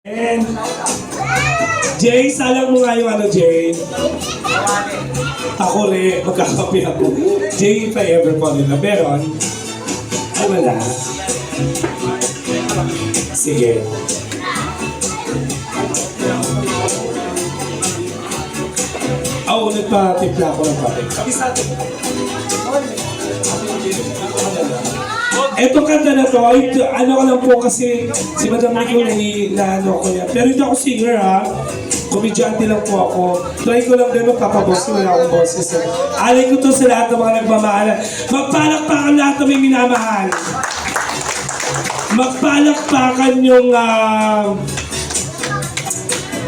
And Jay, salang mo nga yung ano, Jay? Ako rin, magkakapi ako. Jay, if I ever fall in love, meron? Ay, wala. Sige. Oo, nagpa-tipla ako ng papel. Etong kanta na to, ano ko lang po kasi si Madam Nicole na ano ko yan. Pero hindi ako singer ha. Komedyante lang po ako. Try ko lang din magpapaboss ko, wala akong boses. Alay ko to sa lahat ng mga nagmamahalan. Magpalakpakan lahat ng may minamahal. Magpalakpakan yung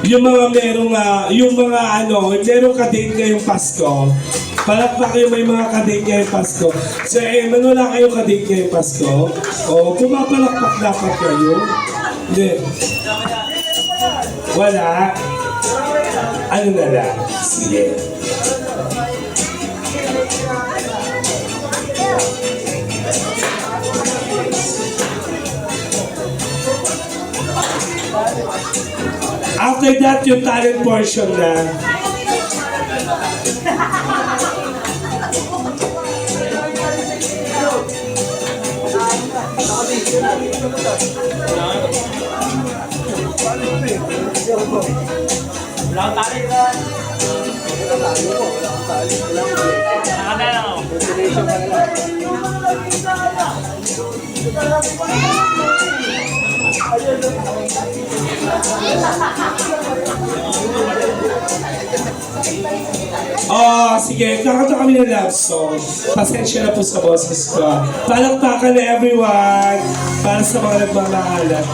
mga merong, yung mga ano, merong kadate ngayong Pasko. Palakpak yung may mga kadate ngayong Pasko. So, wala kayong kadate ngayong Pasko? O, pumapalakpak dapat kayo? Hindi. Wala? Ano na lang? Sige. After that, yung talent portion na. Wala akong tali ka. Nakanda lang ako. Oh, sige, kakanta kami ng love song. Pasensya na po sa boses ko. Palakpakan na everyone para sa mga nagmamahalan.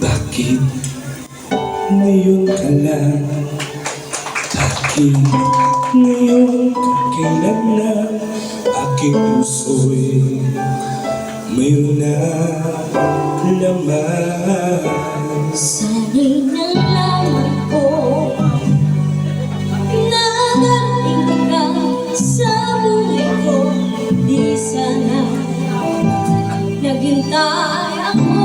Bakit ngayon ka lang? Bakit ngayon kailan na aking puso'y mayroon na laman? Sana'y nalaman ko na darating ka sa buhay ko. Di sana naghintay ako.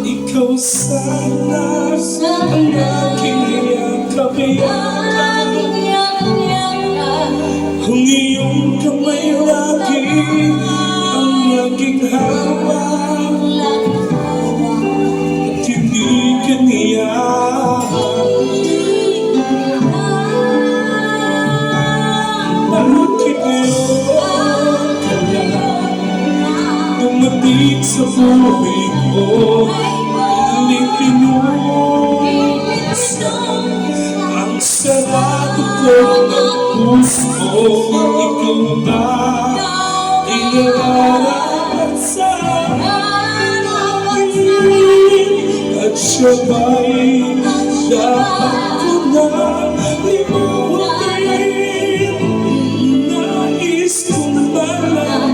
Ikaw sana ang aking yakap-yakap. Kung iyong kamay lagi ang aking hawak at hindi ka niyak. Bakit ngayon ka lang dumating sa buhay ko? Ang sarado ko ng puso, ikaw ba inarapat sa akin? At siya ba'y dapat ko na limutin? Nais kong malaman,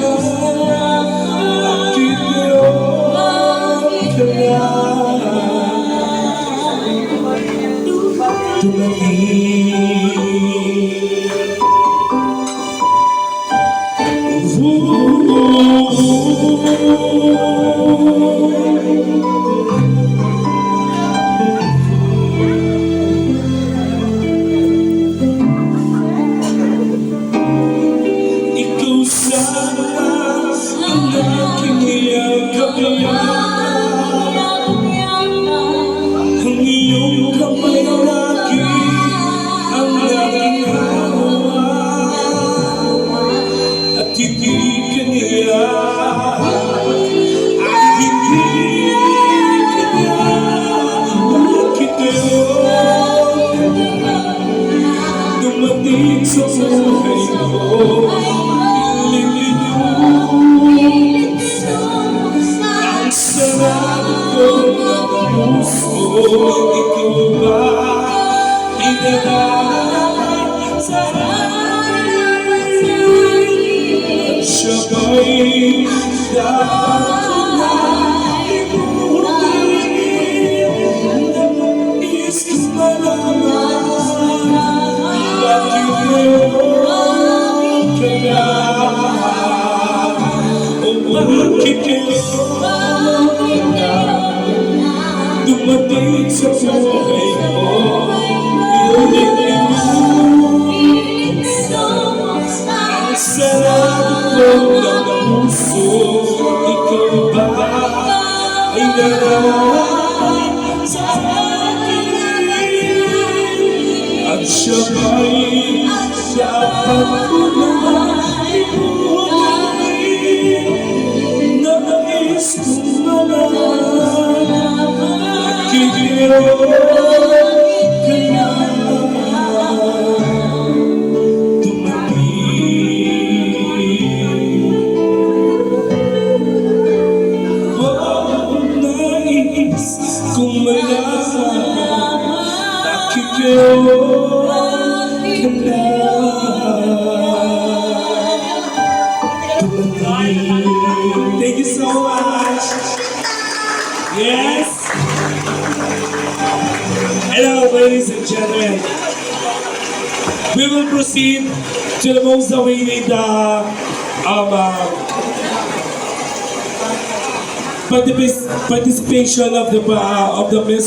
bakit ngayon ka lang dumating? Ikaw sana ang aking yakap-yakap. Ang iyong kamay lagi ang aking hawak at hindi ka niyak. At hindi ka niyak. Bakit ngayon dumating sa buhay ko? Ang sarado ko ng puso, ikaw ba inarapat sa Siya ba'y dapat ko na limutin? Nais ko malaman bakit ngayon ka na? O bakit ngayon na dumating sa buhay mo? Ang sarap ko ng puso, ikaw ba ay nararamdaman sa akin? At siya ba'y dapat ko na limutin? Nais kong malaman bakit ngayon ka na kung malaman bakit ngayon ka na dumating. Thank you so much. Yes. Hello, ladies and gentlemen. We will proceed to the most awaited participation of the Miss